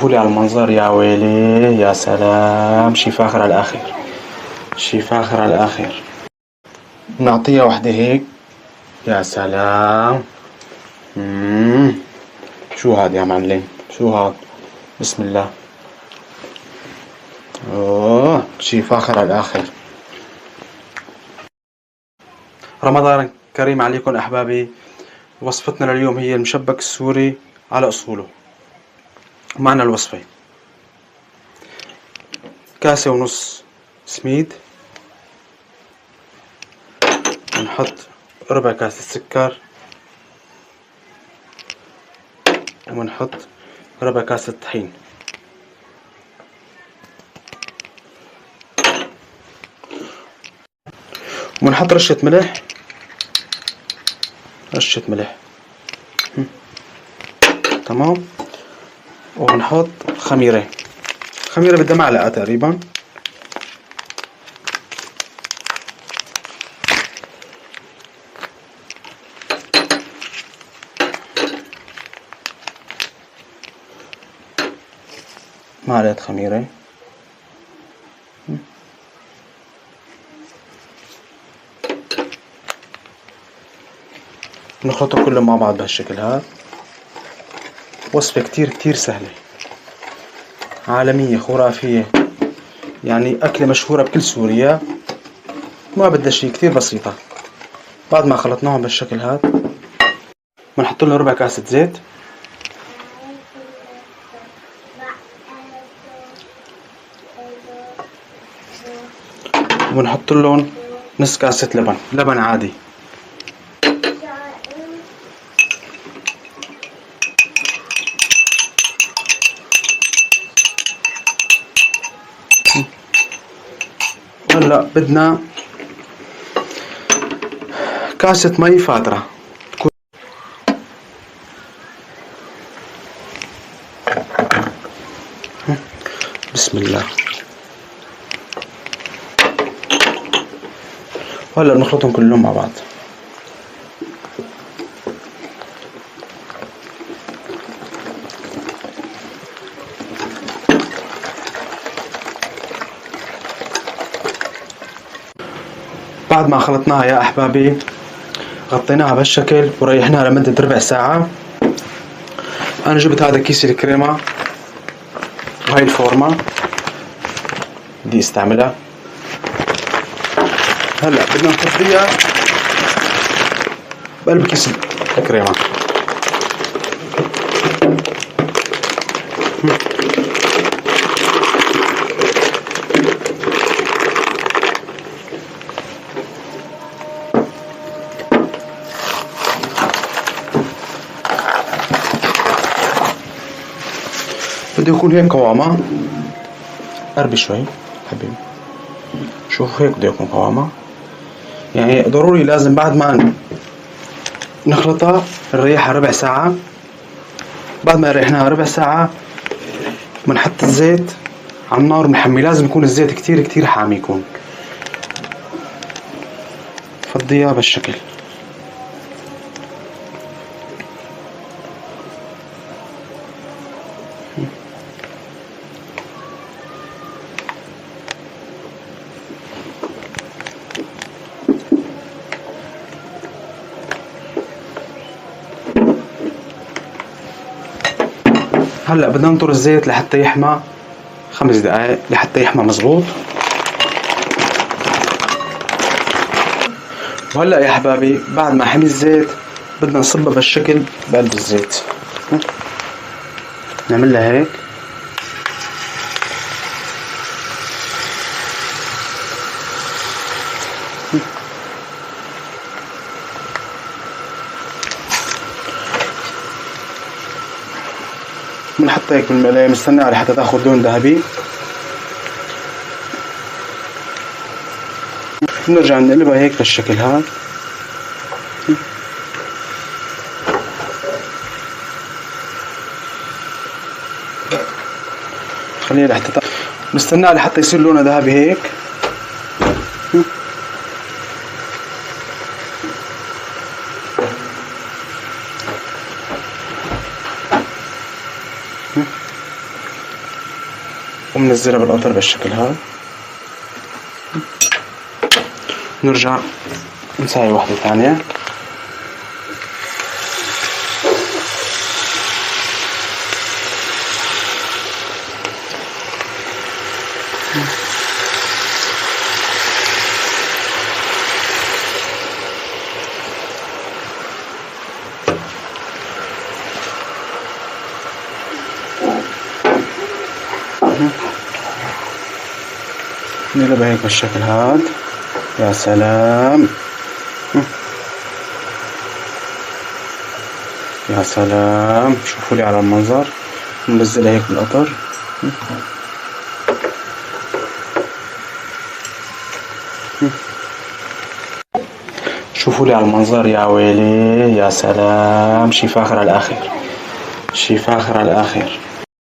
شوفوا لي على المنظر يا ويلي، يا سلام، شي فاخر على الآخر، شي فاخر على الآخر. نعطيها وحدة هيك. يا سلام. شو هاد يا معلم؟ شو هاد؟ بسم الله. اوه، شي فاخر على الآخر. رمضان كريم عليكم أحبابي. وصفتنا لليوم هي المشبك السوري على أصوله. معنا الوصفة: كاسة ونص سميد، ونحط ربع كاسة سكر، ونحط ربع كاسة طحين، ونحط رشة ملح، رشة ملح. تمام. ونحط خميرة، خميرة بدها معلقة تقريبا. معلقة خميرة. نخلطه كله مع بعض بهالشكل هذا. وصفة كتير سهلة، عالمية، خرافية، يعني أكلة مشهورة بكل سوريا، ما بدها شي، كتير بسيطة. بعد ما خلطناهم بالشكل هذا بنحط لهم ربع كاسة زيت، ونحط لهم نص كاسة لبن عادي. هلا بدنا كاسة مي فاترة. بسم الله. هلا بنخلطهم كلهم مع بعض. بعد ما خلطناها يا أحبابي، غطيناها بهالشكل وريحناها لمدة ربع ساعة. أنا جبت هذا كيس الكريمة وهاي الفورمة بدي استعملها. هلا بدنا نفضيها بقلب كيس الكريمة. بده يكون هيك قوامه، قرب شوي حبيبي. شوف هيك بده يكون قوامه، يعني ضروري لازم بعد ما نخلطها نريحها ربع ساعة. بعد ما ريحناها ربع ساعة بنحط الزيت على النار محمي. لازم يكون الزيت كتير حامي يكون. فضيها بالشكل. هلا بدنا ننطر الزيت لحتى يحمى 5 دقائق لحتى يحمى مزبوط. وهلا يا احبابي بعد ما حمي الزيت بدنا نصبها بالشكل بقلب الزيت. نعملها هيك. بنحطها هيك بالمقلاية، بنستناها لحتى تاخذ لون ذهبي. بنرجع نقلبها هيك بالشكل هذا. خليها لحتى نستناها لحتى يصير لونها ذهبي هيك. ومنزلها بالقطر بالشكل هذا. نرجع نسوي واحدة ثانية. نقلبها هيك بالشكل هاد. يا سلام، يا سلام، شوفوا لي على المنظر. ننزلها هيك بالقطر. شوفوا لي على المنظر، يا ويلي، يا سلام، شي فاخر على الآخر، شي فاخر على الآخر.